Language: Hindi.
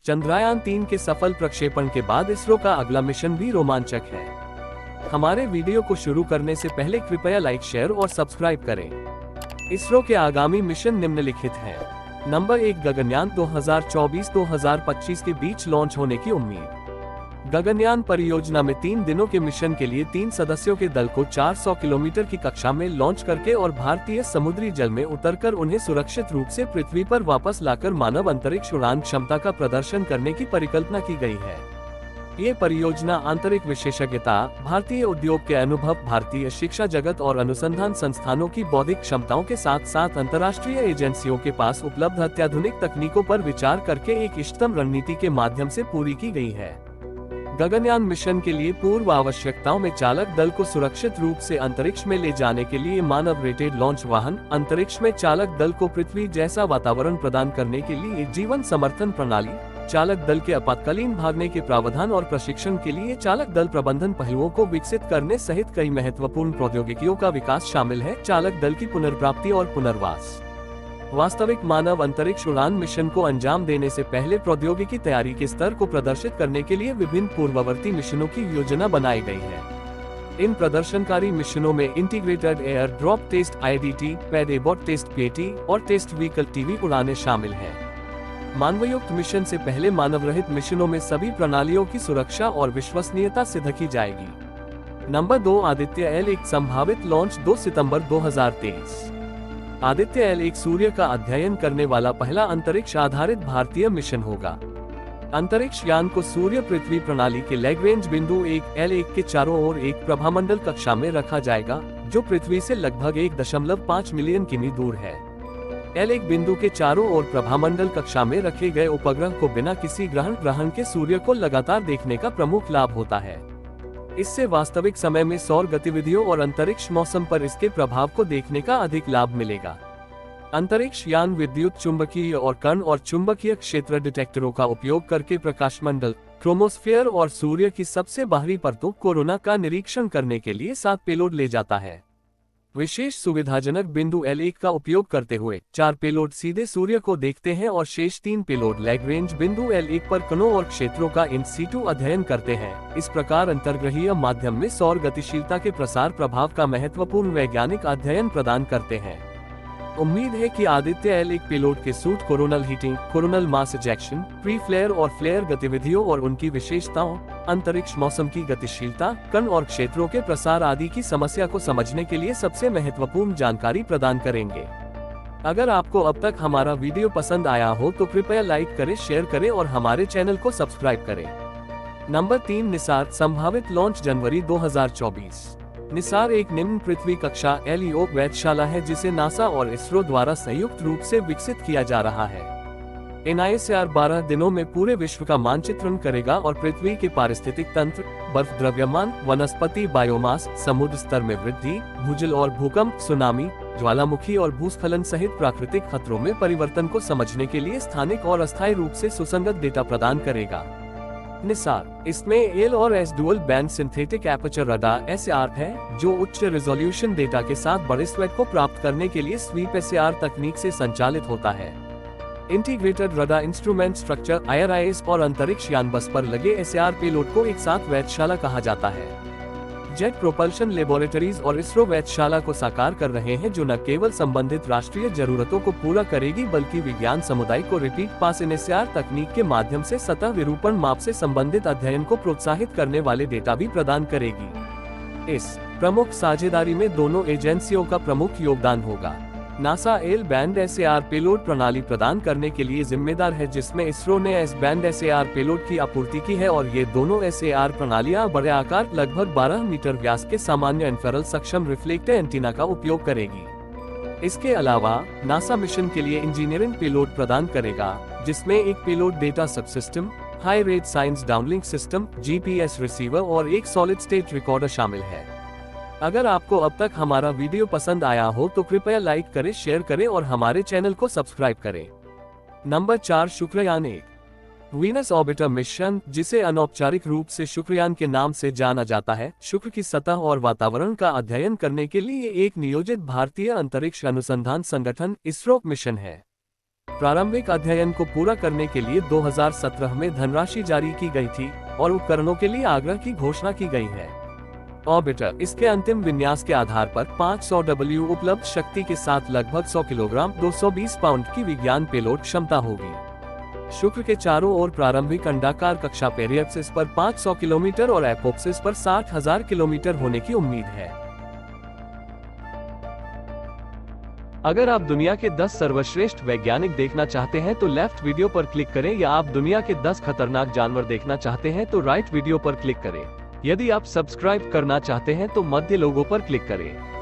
चंद्रयान-3 के सफल प्रक्षेपण के बाद इसरो का अगला मिशन भी रोमांचक है। हमारे वीडियो को शुरू करने से पहले कृपया लाइक, शेयर और सब्सक्राइब करें। इसरो के आगामी मिशन निम्नलिखित हैं। नंबर 1, गगनयान 2024-2025 के बीच लॉन्च होने की उम्मीद। गगनयान परियोजना में 3 दिनों के मिशन के लिए 3 सदस्यों के दल को 400 किलोमीटर की कक्षा में लॉन्च करके और भारतीय समुद्री जल में उतरकर उन्हें सुरक्षित रूप से पृथ्वी पर वापस लाकर मानव अंतरिक्ष उड़ान क्षमता का प्रदर्शन करने की परिकल्पना की गई है। ये परियोजना आंतरिक विशेषज्ञता, भारतीय उद्योग के अनुभव, भारतीय शिक्षा जगत और अनुसंधान संस्थानों की बौद्धिक क्षमताओं के साथ साथ अंतर्राष्ट्रीय एजेंसियों के पास उपलब्ध अत्याधुनिक तकनीकों पर विचार करके एक इष्टतम रणनीति के माध्यम से पूरी की गई है। गगनयान मिशन के लिए पूर्व आवश्यकताओं में चालक दल को सुरक्षित रूप से अंतरिक्ष में ले जाने के लिए मानव रेटेड लॉन्च वाहन, अंतरिक्ष में चालक दल को पृथ्वी जैसा वातावरण प्रदान करने के लिए जीवन समर्थन प्रणाली, चालक दल के आपातकालीन भागने के प्रावधान और प्रशिक्षण के लिए चालक दल प्रबंधन पहलुओं को विकसित करने सहित कई महत्वपूर्ण प्रौद्योगिकियों का विकास शामिल है। चालक दल की पुनर्प्राप्ति और पुनर्वास। वास्तविक मानव अंतरिक्ष उड़ान मिशन को अंजाम देने से पहले प्रौद्योगिकी तैयारी के स्तर को प्रदर्शित करने के लिए विभिन्न पूर्ववर्ती मिशनों की योजना बनाई गई है। इन प्रदर्शनकारी मिशनों में integrated air drop test IDT, pad abort test PAT और टेस्ट व्हीकल TV उड़ानें शामिल हैं। मानवयुक्त मिशन से पहले मानव रहित मिशनों में सभी प्रणालियों की सुरक्षा और विश्वसनीयता सिद्ध की जाएगी। नंबर 2, आदित्य L1 संभावित लॉन्च 2 सितंबर 2023। आदित्य L1 सूर्य का अध्ययन करने वाला पहला अंतरिक्ष आधारित भारतीय मिशन होगा। अंतरिक्ष यान को सूर्य पृथ्वी प्रणाली के लैग्रेंज बिंदु 1 L1 के चारों ओर एक प्रभामंडल कक्षा में रखा जाएगा, जो पृथ्वी से लगभग 1.5 मिलियन किमी दूर है। L1 बिंदु के चारों ओर प्रभामंडल कक्षा में रखे गए उपग्रह को बिना किसी ग्रहण के सूर्य को लगातार देखने का प्रमुख लाभ होता है। इससे वास्तविक समय में सौर गतिविधियों और अंतरिक्ष मौसम पर इसके प्रभाव को देखने का अधिक लाभ मिलेगा। अंतरिक्ष यान विद्युत चुंबकीय और कण और चुंबकीय क्षेत्र डिटेक्टरों का उपयोग करके प्रकाशमंडल, क्रोमोस्फीयर और सूर्य की सबसे बाहरी परतों कोरोना का निरीक्षण करने के लिए 7 पेलोड ले जाता है। विशेष सुविधाजनक बिंदु L1 का उपयोग करते हुए 4 पेलोड सीधे सूर्य को देखते हैं और शेष 3 पेलोड लैग्रेंज बिंदु L1 पर कणों और क्षेत्रों का इन सीटू अध्ययन करते हैं। इस प्रकार अंतर्ग्रहीय माध्यम में सौर गतिशीलता के प्रसार प्रभाव का महत्वपूर्ण वैज्ञानिक अध्ययन प्रदान करते हैं। उम्मीद है कि आदित्य L1 पेलोड के suit coronal heating, coronal mass ejection, pre flare और फ्लेयर गतिविधियों और उनकी विशेषताओं, अंतरिक्ष मौसम की गतिशीलता, कण और क्षेत्रों के प्रसार आदि की समस्या को समझने के लिए सबसे महत्वपूर्ण जानकारी प्रदान करेंगे। अगर आपको अब तक हमारा वीडियो पसंद आया हो तो कृपया लाइक करें, शेयर करें और हमारे चैनल को सब्सक्राइब करें। नंबर 3, निसार संभावित लॉन्च जनवरी 2024। निसार एक निम्न पृथ्वी कक्षा LEO वेधशाला है जिसे नासा और इसरो द्वारा संयुक्त रूप से विकसित किया जा रहा है। NISR 12 दिनों में पूरे विश्व का मानचित्रण करेगा और पृथ्वी के पारिस्थितिक तंत्र, बर्फ द्रव्यमान, वनस्पति बायोमास, समुद्र स्तर में वृद्धि, भूजल और भूकंप, सुनामी, ज्वालामुखी और भूस्खलन सहित प्राकृतिक खतरों में परिवर्तन को समझने के लिए स्थानिक और अस्थायी रूप से सुसंगत डेटा प्रदान करेगा। निसार इसमें L और S dual band synthetic aperture radar SAR है, जो उच्च रिजोल्यूशन डेटा के साथ बड़े स्वेट को प्राप्त करने के लिए स्वीप SAR तकनीक से संचालित होता है। Integrated radar instrument structure IRIS और अंतरिक्ष यान बस पर लगे SAR पेलोड को एक साथ वेधशाला कहा जाता है। जेट प्रोपल्शन लेबोरेटरीज और इसरो वेधशाला को साकार कर रहे हैं, जो न केवल संबंधित राष्ट्रीय जरूरतों को पूरा करेगी बल्कि विज्ञान समुदाय को रिपीट पास SAR तकनीक के माध्यम से सतह विरूपण माप से संबंधित अध्ययन को प्रोत्साहित करने वाले डेटा भी प्रदान करेगी। इस प्रमुख साझेदारी में दोनों एजेंसियों का प्रमुख योगदान होगा। NASA L band SAR payload प्रणाली प्रदान करने के लिए जिम्मेदार है, जिसमें इसरो ने S बैंड SAR पेलोड की आपूर्ति की है और ये दोनों SAR प्रणालियां बड़े आकार, लगभग 12 मीटर व्यास के सामान्य इंफ्रारेड सक्षम रिफ्लेक्टर एंटीना का उपयोग करेगी। इसके अलावा नासा मिशन के लिए इंजीनियरिंग पेलोड प्रदान करेगा, जिसमें एक payload data subsystem, high rate science downlink system, GPS receiver और एक सॉलिड स्टेट रिकॉर्डर शामिल है। अगर आपको अब तक हमारा वीडियो पसंद आया हो तो कृपया लाइक करें, शेयर करें और हमारे चैनल को सब्सक्राइब करें। Number 4, Shukrayaan 1 Venus orbiter mission, जिसे अनौपचारिक रूप से शुक्रयान के नाम से जाना जाता है, शुक्र की सतह और वातावरण का अध्ययन करने के लिए एक नियोजित भारतीय अंतरिक्ष अनुसंधान संगठन इसरो मिशन है। प्रारंभिक अध्ययन को पूरा करने के लिए 2017 में धनराशि जारी की गई थी और उपकरणों के लिए आग्रह की घोषणा की गई है। ऑर्बिटर इसके अंतिम विन्यास के आधार पर 500 W उपलब्ध शक्ति के साथ लगभग 100 किलोग्राम 220 पाउंड की विज्ञान पेलोड क्षमता होगी। शुक्र के चारों ओर प्रारंभिक अंडाकार कक्षा पेरियप्सिस पर 500 किलोमीटर और एपोप्सिस पर 60,000 किलोमीटर होने की उम्मीद है। अगर आप दुनिया के 10 सर्वश्रेष्ठ वैज्ञानिक देखना चाहते हैं तो लेफ्ट वीडियो पर क्लिक करें, या आप दुनिया के 10 खतरनाक जानवर देखना चाहते हैं तो राइट वीडियो पर क्लिक करें। यदि आप सब्सक्राइब करना चाहते हैं तो मध्य लोगो पर क्लिक करें।